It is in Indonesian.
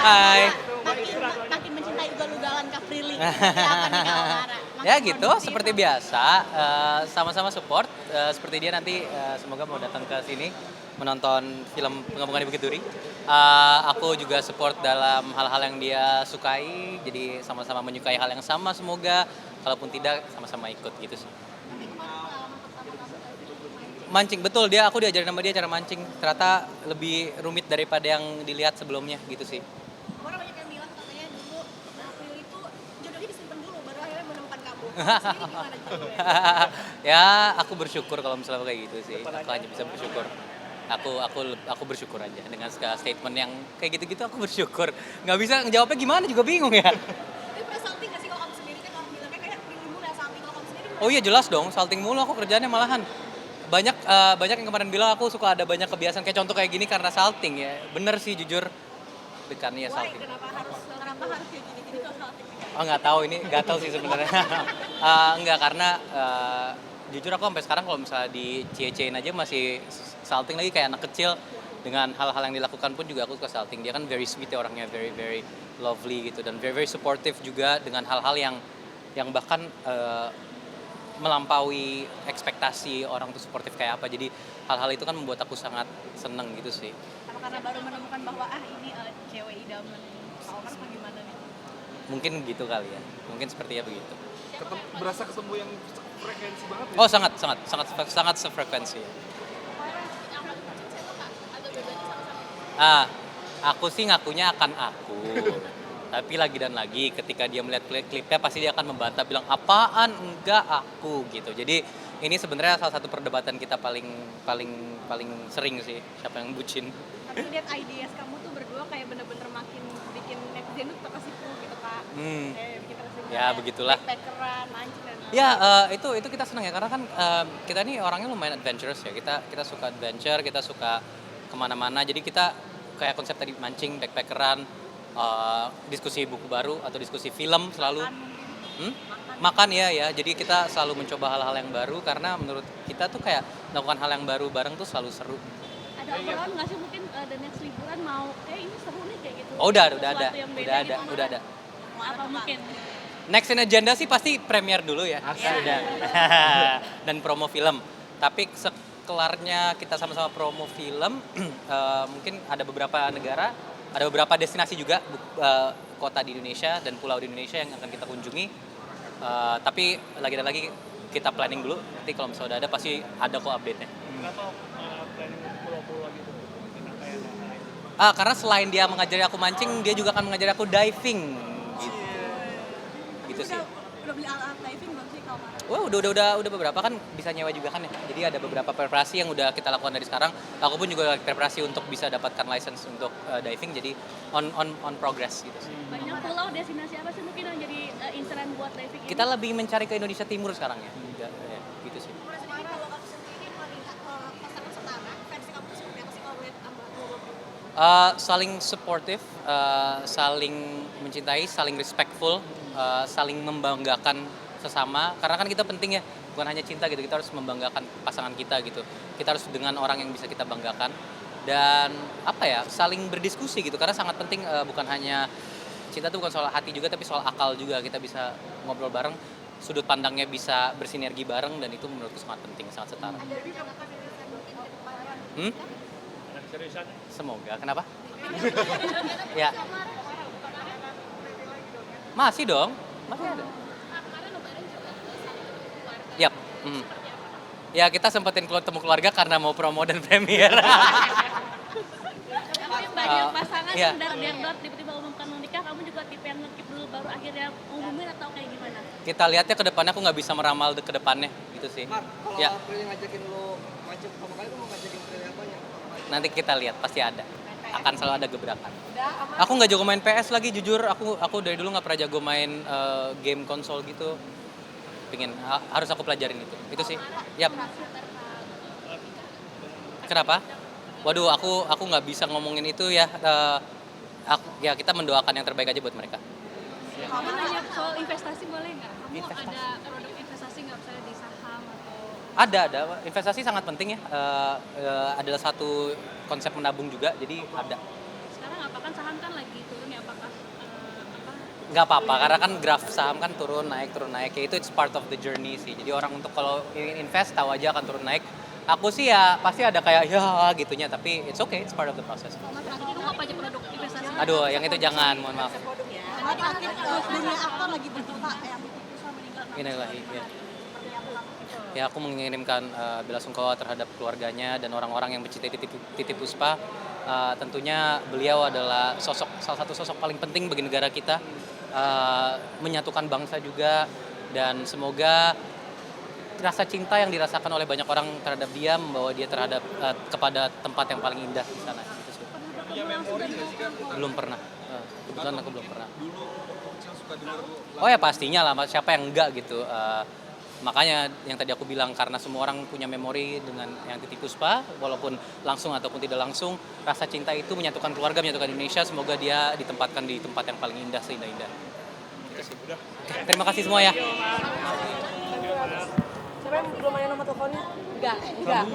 Hai. Makin mencintai ugal-ugalan Kak Prilly. Apa nih Kak Omara? Makin Ya gitu, produktif. seperti biasa, sama-sama support, seperti dia nanti, semoga mau datang ke sini menonton film Penggabungan di Bukit Duri. Aku juga support dalam hal-hal yang dia sukai, jadi sama-sama menyukai hal yang sama semoga, kalaupun tidak sama-sama ikut gitu sih. Tapi kemarin pengalaman pertama kamu kayak gitu mancing. Mancing, betul dia aku diajarin sama dia cara mancing, ternyata lebih rumit daripada yang dilihat sebelumnya gitu sih. Orang banyak yang bilang katanya dulu Prilly itu jodohnya disimpan dulu baru akhirnya menemukan kamu. Sendiri gimana jodohnya? Ya, aku bersyukur kalau misalnya kayak gitu sih. Aku hanya bisa bersyukur. Aku bersyukur aja dengan segala statement yang kayak gitu-gitu aku bersyukur. Nggak bisa ngejawabnya gimana juga bingung ya. Tapi pernah salting nggak sih kalau kamu sendiri kan orang bilangnya kayak Prilly mulu ya salting kalau kamu sendiri Oh iya jelas dong, salting mulu aku kerjaannya malahan. Banyak yang kemarin bilang aku suka ada banyak kebiasaan kayak contoh kayak gini karena salting ya. Bener sih jujur. Dekannya why salting. kenapa harus kayak gini-gini kalau salting? Oh nggak tahu ini gatel sih sebenarnya. Enggak karena jujur aku sampai sekarang kalau misalnya dicie-ciein aja masih salting lagi kayak anak kecil dengan hal-hal yang dilakukan pun juga aku suka salting. Dia kan very sweet ya orangnya, very very lovely gitu dan very very supportive juga dengan hal-hal yang bahkan melampaui ekspektasi orang tuh supportive kayak apa. Jadi hal-hal itu kan membuat aku sangat seneng gitu sih. Apa karena baru menemukan bahwa ini cewek idaman Kak Omar apa gimana nih? Mungkin gitu kali ya. Mungkin sepertinya begitu. Berasa ketemu yang frekuensi banget ya? Oh sangat sefrekuensi ya. Aku sih ngakunya akan aku. Tapi lagi dan lagi ketika dia melihat klipnya pasti dia akan membantah bilang apaan enggak aku gitu. Jadi ini sebenarnya salah satu perdebatan kita paling sering sih siapa yang bucin. Tapi lihat ideas kamu tuh berdua kayak bener-bener makin bikin netizen tuh terkesipu gitu Kak. Bikin terkesipu. Ya, begitulah. Backpackeran, mancing dan Ya itu kita senang ya karena kan kita nih orangnya lumayan adventurous ya. Kita suka adventure, kita suka kemana-mana. Jadi kita kayak konsep tadi mancing, backpackeran, diskusi buku baru atau diskusi film selalu. Makan ya. Jadi kita selalu mencoba hal-hal yang baru karena menurut kita tuh kayak melakukan hal yang baru bareng tuh selalu seru. ada obrolan nggak sih mungkin the next liburan mau ini seru nih kayak gitu. Oh udah ada, Sesuatu yang beda gitu, udah ada. apa mungkin? Next in agenda sih pasti premier dulu ya. Sudah. Dan promo film. Tapi sekelarnya kita sama-sama promo film, mungkin ada beberapa negara, ada beberapa destinasi juga kota di Indonesia dan pulau di Indonesia yang akan kita kunjungi. Tapi lagi dan lagi kita planning dulu. Nanti kalau misalnya udah ada pasti ada kok update-nya. Kenapa planning untuk pulau-pulau gitu? Kenapa ya? Karena selain dia mengajari aku mancing, dia juga akan mengajari aku diving. Gitu sih. Udah beli alat diving belum sih Kak Omar? Wah, udah beberapa kan bisa nyewa juga kan ya. Jadi ada beberapa preparasi yang udah kita lakukan dari sekarang. Aku pun juga lagi preparasi untuk bisa dapatkan license untuk diving. Jadi on progress gitu sih. Banyak pulau destinasi apa sih mungkin yang jadi inceran buat diving ini? Kita lebih mencari ke Indonesia Timur sekarang ya. Gitu sih. Kalau kamu sendiri melihat pasangan setara, versi kamu tuh seperti apa sih kalau melihat sama Saling supportive, saling mencintai, saling respectful, saling membanggakan sesama. Karena kan kita penting ya, bukan hanya cinta gitu, kita harus membanggakan pasangan kita gitu. Kita harus dengan orang yang bisa kita banggakan. Dan saling berdiskusi gitu. Karena sangat penting bukan hanya cinta tuh bukan soal hati juga, tapi soal akal juga. Kita bisa ngobrol bareng, sudut pandangnya bisa bersinergi bareng, dan itu menurutku sangat penting, sangat setara. Seriusan? Semoga. Kenapa? Ya. Masih dong. Masih ada. Yap. Ya kita sempetin temu keluarga karena mau promo dan premier. Tapi banyak pasangan Iya. yang dar tiba-tiba umumkan mau nikah, kamu juga tipe yang ngekip dulu baru akhirnya umumin atau kayak gimana? Kita lihatnya ke depannya, aku nggak bisa meramal ke depannya gitu sih. Mar, kalau Ya. Prilly ngajakin lu mancing pertama kali lu mau ngajakin Prilly apanya? Nanti kita lihat pasti ada. Akan selalu ada gebrakan. Udah aman. Aku nggak jago main PS lagi jujur. Aku dari dulu nggak pernah jago main game konsol gitu. Harus aku pelajarin itu. Itu sih. Yap. Kenapa? Waduh, aku nggak bisa ngomongin itu ya. Kita mendoakan yang terbaik aja buat mereka. Kamu nanya soal investasi boleh nggak? Kamu Investasi. ada produk investasi nggak misalnya di saham atau? Ada. Investasi sangat penting ya. Adalah satu konsep menabung juga. Jadi ada. Sekarang apa apa kan saham kan lagi turun ya, apakah Nggak apa-apa, karena kan graf saham kan turun naik, ya itu it's part of the journey sih. Jadi orang untuk kalau ingin invest tahu aja akan turun naik. Aku sih ya pasti ada kayak ya gitunya, tapi it's okay, it's part of the process. nanti nunggu apa aja produk investasi? Aduh, yang itu jangan, mohon maaf. Karena dunia aktor lagi berduka yang bisa meninggal. Inilah ya. Ya aku mengirimkan bela sungkawa terhadap keluarganya dan orang-orang yang mencintai Titiek Puspa. Tentunya beliau adalah salah satu sosok paling penting bagi negara kita, menyatukan bangsa juga, dan semoga rasa cinta yang dirasakan oleh banyak orang terhadap dia membawa dia kepada tempat yang paling indah di sana. Gitu sih. Belum pernah. Kebetulan aku belum pernah. Oh ya pastinya lah, siapa yang enggak gitu. Makanya yang tadi aku bilang, karena semua orang punya memori dengan yang Titiek Puspa, walaupun langsung ataupun tidak langsung, rasa cinta itu menyatukan keluarga, menyatukan Indonesia. Semoga dia ditempatkan di tempat yang paling indah, seindah-indah. Gitu sih. Oke, terima kasih semua ya. Siapa yang belum ada nomor teleponnya? Enggak.